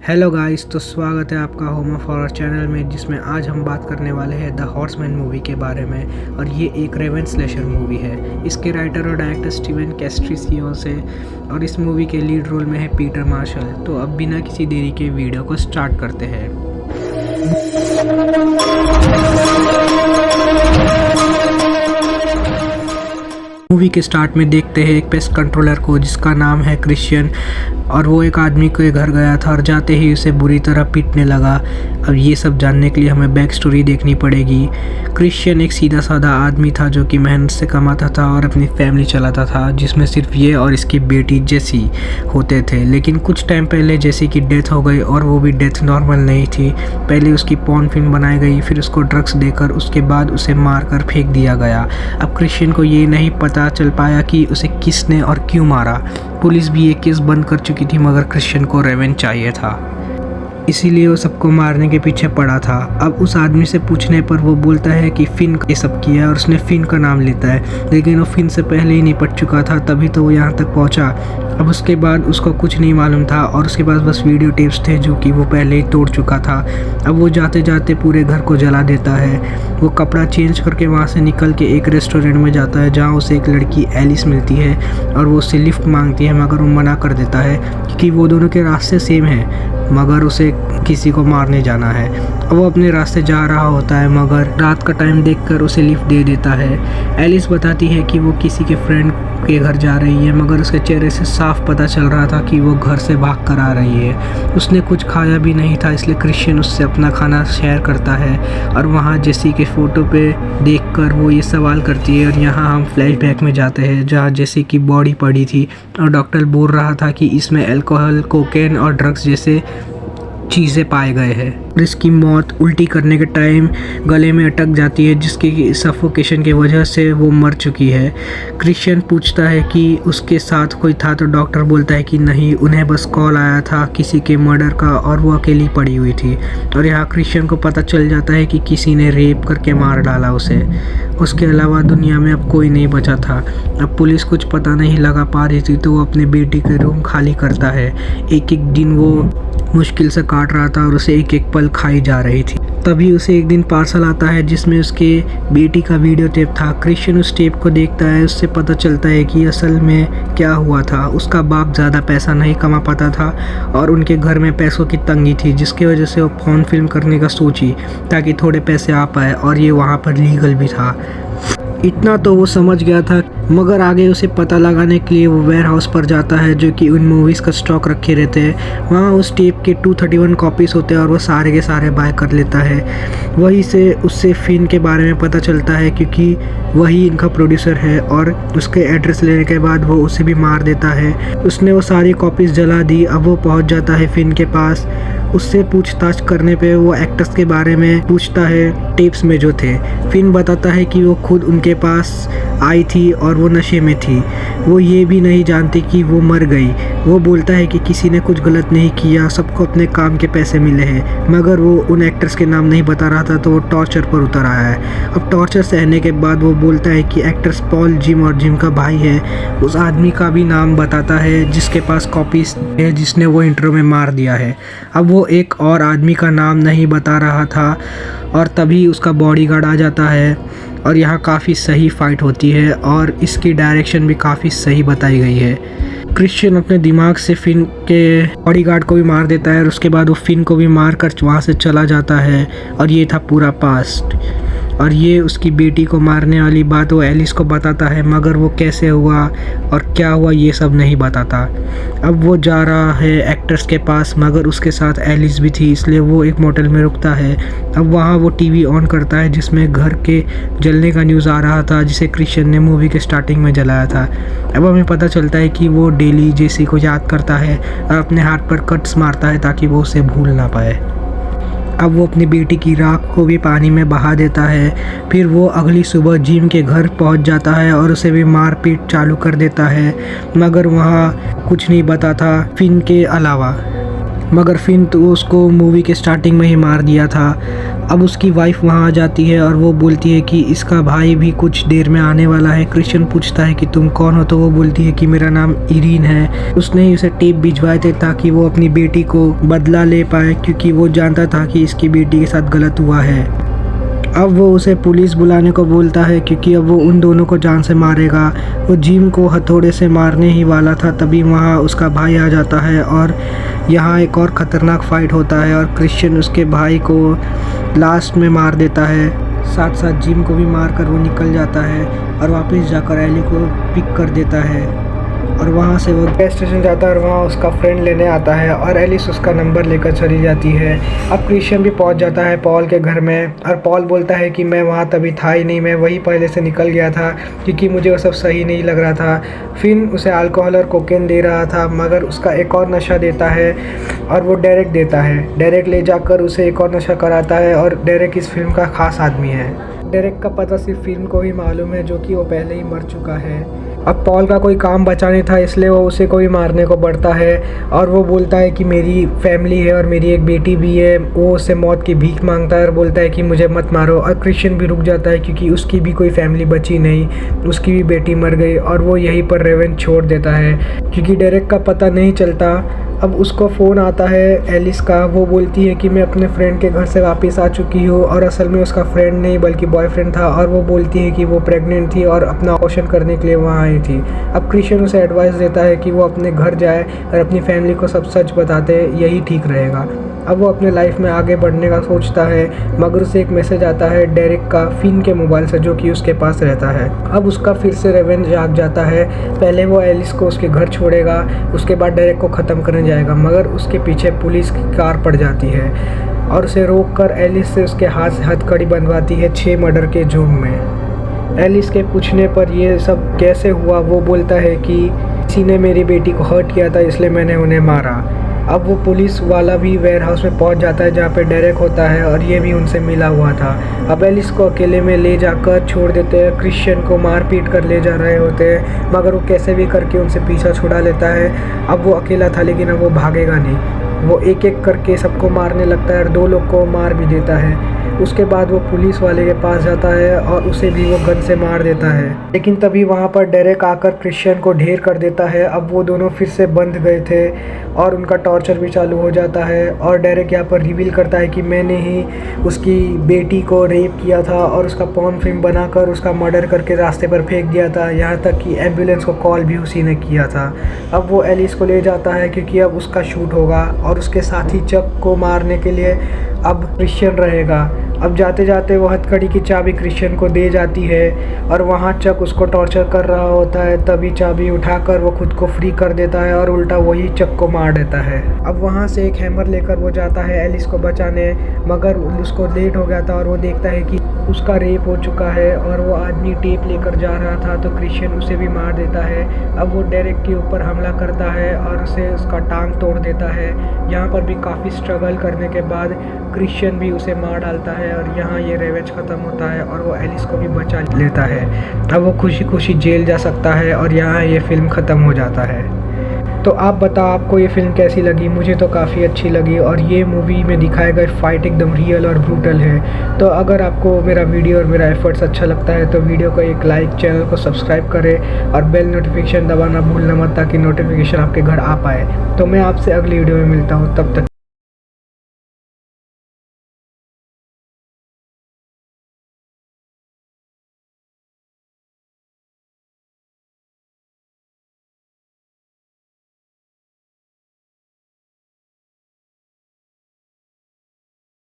Hello guys, तो स्वागत है आपका होम ऑफ हॉरर चैनल में, जिसमें आज हम बात करने वाले हैं द हॉर्समैन मूवी के बारे में। और ये एक रेवन स्लेशर मूवी है। इसके राइटर और डायरेक्टर स्टीवन कैस्ट्रिसियोस है और इस मूवी के लीड रोल में है पीटर मार्शल। तो अब बिना किसी देरी के वीडियो को स्टार्ट करते हैं। मूवी के स्टार्ट में देखते हैं एक पेस्ट कंट्रोलर को जिसका नाम है क्रिश्चियन, और वो एक आदमी के घर गया था और जाते ही उसे बुरी तरह पीटने लगा। अब ये सब जानने के लिए हमें बैक स्टोरी देखनी पड़ेगी। क्रिश्चियन एक सीधा साधा आदमी था जो कि मेहनत से कमाता था और अपनी फैमिली चलाता था, जिसमें सिर्फ ये और इसकी बेटी जेसी होते थे। लेकिन कुछ टाइम पहले जेसी की डेथ हो गई, और वो भी डेथ नॉर्मल नहीं थी। पहले उसकी पॉर्न फिल्म बनाई गई, फिर उसको ड्रग्स देकर उसके बाद उसे मारकर फेंक दिया गया। अब क्रिश्चियन को ये नहीं पता चल पाया कि उसे किसने और क्यों मारा। पुलिस भी ये केस बंद कर चुकी थी, मगर क्रिश्चियन को रेवेंज चाहिए था, इसीलिए वो सबको मारने के पीछे पड़ा था। अब उस आदमी से पूछने पर वो बोलता है कि फिन ये सब किया, और उसने फिन का नाम लेता है। लेकिन वो फिन से पहले ही निपट चुका था, तभी तो वो यहाँ तक पहुँचा। अब उसके बाद उसको कुछ नहीं मालूम था, और उसके पास बस वीडियो टेप्स थे जो कि वो पहले ही तोड़ चुका था। अब वो जाते जाते पूरे घर को जला देता है। वो कपड़ा चेंज करके वहाँ से निकल के एक रेस्टोरेंट में जाता है, जहाँ उसे एक लड़की एलिस मिलती है और वो उससे लिफ्ट मांगती है, मगर वो मना कर देता है क्योंकि वो दोनों के रास्ते सेम हैं, मगर उसे किसी को मारने जाना है। अब वो अपने रास्ते जा रहा होता है, मगर रात का टाइम देखकर उसे लिफ्ट दे देता है। एलिस बताती है कि वो किसी के फ्रेंड के घर जा रही है, मगर उसके चेहरे से साफ पता चल रहा था कि वो घर से भाग कर आ रही है। उसने कुछ खाया भी नहीं था, इसलिए क्रिश्चियन उससे अपना खाना शेयर करता है। और वहाँ जेसी के फ़ोटो पे देखकर वो ये सवाल करती है। और यहाँ हम फ्लैशबैक में जाते हैं, जहाँ जेसी की बॉडी पड़ी थी और डॉक्टर बोल रहा था कि इसमें अल्कोहल, कोकेन और ड्रग्स जैसे चीज़ें पाए गए हैं। इसकी मौत उल्टी करने के टाइम गले में अटक जाती है, जिसकी सफोकेशन की वजह से वो मर चुकी है। क्रिश्चियन पूछता है कि उसके साथ कोई था, तो डॉक्टर बोलता है कि नहीं, उन्हें बस कॉल आया था किसी के मर्डर का और वो अकेली पड़ी हुई थी। और यहाँ क्रिश्चियन को पता चल जाता है कि किसी ने रेप करके मार डाला उसे। उसके अलावा दुनिया में अब कोई नहीं बचा था। अब पुलिस कुछ पता नहीं लगा पा रही थी, तो वो अपने बेटी के रूम खाली करता है। एक एक दिन वो मुश्किल से काट रहा था और उसे एक एक पल खाई जा रही थी। तभी उसे एक दिन पार्सल आता है जिसमें उसके बेटी का वीडियो टेप था। क्रिश्चियन उस टेप को देखता है, उससे पता चलता है कि असल में क्या हुआ था। उसका बाप ज़्यादा पैसा नहीं कमा पाता था और उनके घर में पैसों की तंगी थी, जिसकी वजह से वो फोन फिल्म करने का सोची ताकि थोड़े पैसे आ पाए, और ये वहाँ पर लीगल भी था। इतना तो वो समझ गया था, मगर आगे उसे पता लगाने के लिए वो वेयर हाउस पर जाता है जो कि उन मूवीज़ का स्टॉक रखे रहते हैं। वहाँ उस टेप के 231 कॉपीज़ होते हैं और वो सारे के सारे बाय कर लेता है। वहीं से उससे फिन के बारे में पता चलता है, क्योंकि वही इनका प्रोड्यूसर है, और उसके एड्रेस लेने के बाद वो उसे भी मार देता है। उसने वो सारी कॉपीज़ जला दी। अब वो पहुँच जाता है फिन के पास। उससे पूछताछ करने पे वो एक्टर्स के बारे में पूछता है टेप्स में जो थे। फिन बताता है कि वो खुद उनके पास आई थी और वो नशे में थी। वो ये भी नहीं जानती कि वो मर गई। वो बोलता है कि किसी ने कुछ गलत नहीं किया, सबको अपने काम के पैसे मिले हैं, मगर वो उन एक्टर्स के नाम नहीं बता रहा था, तो वो टॉर्चर पर उतर आया है। अब टॉर्चर सहने के बाद वो बोलता है कि एक्टर्स पॉल, जिम और जिम का भाई है। उस आदमी का भी नाम बताता है जिसके पास कॉपीज है, जिसने वो इंटरव्यू में मार दिया है। अब वो एक और आदमी का नाम नहीं बता रहा था, और तभी उसका बॉडीगार्ड आ जाता है। और यहाँ काफ़ी सही फाइट होती है, और इसकी डायरेक्शन भी काफ़ी सही बताई गई है। क्रिश्चियन अपने दिमाग से फिन के बॉडीगार्ड को भी मार देता है, और उसके बाद वो फिन को भी मार कर वहाँ से चला जाता है। और ये था पूरा पास्ट। और ये उसकी बेटी को मारने वाली बात वो एलिस को बताता है, मगर वो कैसे हुआ और क्या हुआ ये सब नहीं बताता। अब वो जा रहा है एक्टर्स के पास, मगर उसके साथ एलिस भी थी, इसलिए वो एक मोटल में रुकता है। अब वहाँ वो टीवी ऑन करता है जिसमें घर के जलने का न्यूज़ आ रहा था, जिसे क्रिश्चियन ने मूवी के स्टार्टिंग में जलाया था। अब हमें पता चलता है कि वो डेली जेसी को याद करता है और अपने हाथ पर कट्स मारता है ताकि वो उसे भूल ना पाए। अब वो अपनी बेटी की राख को भी पानी में बहा देता है। फिर वो अगली सुबह जिम के घर पहुंच जाता है और उसे भी मारपीट चालू कर देता है, मगर वहाँ कुछ नहीं बता था फिन के अलावा। मगर फिन तो उसको मूवी के स्टार्टिंग में ही मार दिया था। अब उसकी वाइफ वहाँ आ जाती है और वो बोलती है कि इसका भाई भी कुछ देर में आने वाला है। क्रिश्चियन पूछता है कि तुम कौन हो, तो वो बोलती है कि मेरा नाम इरीन है। उसने ही उसे टेप भिजवाए थे ताकि वो अपनी बेटी को बदला ले पाए, क्योंकि वो जानता था कि इसकी बेटी के साथ गलत हुआ है। अब वो उसे पुलिस बुलाने को बोलता है, क्योंकि अब वो उन दोनों को जान से मारेगा। वो जिम को हथौड़े से मारने ही वाला था, तभी वहाँ उसका भाई आ जाता है और यहाँ एक और ख़तरनाक फाइट होता है और क्रिश्चियन उसके भाई को लास्ट में मार देता है। साथ साथ जिम को भी मार कर वो निकल जाता है और वापस जाकर एली को पिक कर देता है। और वहाँ से वो गैस स्टेशन जाता है और वहाँ उसका फ्रेंड लेने आता है और एलिस उसका नंबर लेकर चली जाती है। अब क्रिश्चियन भी पहुँच जाता है पॉल के घर में और पॉल बोलता है कि मैं वहाँ तभी था ही नहीं, मैं वही पहले से निकल गया था, क्योंकि मुझे वो सब सही नहीं लग रहा था। फिन उसे अल्कोहल और कोकेन दे रहा था, मगर उसका एक और नशा देता है और वो डेरेक देता है। डेरेक ले जाकर उसे एक और नशा कराता है और डेरेक इस फिल्म का ख़ास आदमी है। डेरेक का पता सिर्फ फिल्म को ही मालूम है, जो कि वो पहले ही मर चुका है। अब पॉल का कोई काम बचा नहीं था, इसलिए वो उसे कोई मारने को बढ़ता है और वो बोलता है कि मेरी फैमिली है और मेरी एक बेटी भी है। वो उससे मौत की भीख मांगता है और बोलता है कि मुझे मत मारो। और क्रिश्चियन भी रुक जाता है, क्योंकि उसकी भी कोई फैमिली बची नहीं, उसकी भी बेटी मर गई और वो यहीं पर रेवेंज छोड़ देता है, क्योंकि डेरेक का पता नहीं चलता। अब उसको फ़ोन आता है एलिस का, वो बोलती है कि मैं अपने फ्रेंड के घर से वापस आ चुकी हूँ और असल में उसका फ्रेंड नहीं बल्कि बॉयफ्रेंड था। और वो बोलती है कि वो प्रेग्नेंट थी और अपना ऑपरेशन करने के लिए वहाँ आई थी। अब क्रिश्चियन उसे एडवाइस देता है कि वो अपने घर जाए और अपनी फैमिली को सब सच बताते, यही ठीक रहेगा। अब वो अपने लाइफ में आगे बढ़ने का सोचता है, मगर उसे एक मैसेज आता है डेरेक का फिन के मोबाइल से, जो कि उसके पास रहता है। अब उसका फिर से रेवेंज जाग जाता है। पहले वो एलिस को उसके घर छोड़ेगा, उसके बाद डेरेक को ख़त्म करने जाएगा, मगर उसके पीछे पुलिस की कार पड़ जाती है और उसे रोक कर एलिस से उसके हाथ से हथकड़ी बंधवाती है 6 मर्डर के जुर्म में। एलिस के पूछने पर ये सब कैसे हुआ, वो बोलता है कि किसी ने मेरी बेटी को हर्ट किया था, इसलिए मैंने उन्हें मारा। अब वो पुलिस वाला भी वेयर हाउस में पहुंच जाता है जहाँ पे डेरेक होता है और ये भी उनसे मिला हुआ था। अब एलिस को अकेले में ले जाकर छोड़ देते हैं। क्रिश्चियन को मार पीट कर ले जा रहे होते हैं, मगर वो कैसे भी करके उनसे पीछा छुड़ा लेता है। अब वो अकेला था, लेकिन अब वो भागेगा नहीं। वो एक एक करके सबको मारने लगता है और 2 लोग को मार भी देता है। उसके बाद वो पुलिस वाले के पास जाता है और उसे भी वो गन से मार देता है, लेकिन तभी वहाँ पर डेरेक आकर क्रिश्चियन को ढेर कर देता है। अब वो दोनों फिर से बंध गए थे और उनका टॉर्चर भी चालू हो जाता है और डेरेक यहाँ पर रिवील करता है कि मैंने ही उसकी बेटी को रेप किया था और उसका पॉर्न फिल्म बनाकर उसका मर्डर करके रास्ते पर फेंक दिया था, यहाँ तक कि एम्बुलेंस को कॉल भी उसी ने किया था। अब वो एलिस को ले जाता है, क्योंकि अब उसका शूट होगा और उसके साथी चक को मारने के लिए अब क्रिश्चियन रहेगा। अब जाते जाते वो हथकड़ी की चाबी क्रिश्चियन को दे जाती है और वहाँ चक उसको टॉर्चर कर रहा होता है, तभी चाबी उठाकर वो खुद को फ्री कर देता है और उल्टा वही चक को मार देता है। अब वहाँ से एक हैमर लेकर वो जाता है एलिस को बचाने, मगर उसको लेट हो गया था और वो देखता है कि उसका रेप हो चुका है और वो आदमी टेप लेकर जा रहा था, तो क्रिश्चियन उसे भी मार देता है। अब वो डेरेक के ऊपर हमला करता है और उसे उसका टांग तोड़ देता है। यहाँ पर भी काफ़ी स्ट्रगल करने के बाद क्रिश्चियन भी उसे मार डालता है और यहाँ ये रेवेंज ख़त्म होता है और वो एलिस को भी बचा लेता है। अब वो खुशी खुशी जेल जा सकता है और यहाँ ये फिल्म ख़त्म हो जाता है। तो आप बताओ आपको ये फ़िल्म कैसी लगी? मुझे तो काफ़ी अच्छी लगी और ये मूवी में दिखाए गए फाइट एकदम रियल और ब्रूटल है। तो अगर आपको मेरा वीडियो और मेरा एफर्ट्स अच्छा लगता है तो वीडियो को एक लाइक, चैनल को सब्सक्राइब करें और बेल नोटिफिकेशन दबाना भूलना मत, ताकि नोटिफिकेशन आपके घर आ पाए। तो मैं आपसे अगली वीडियो में मिलता हूँ, तब तक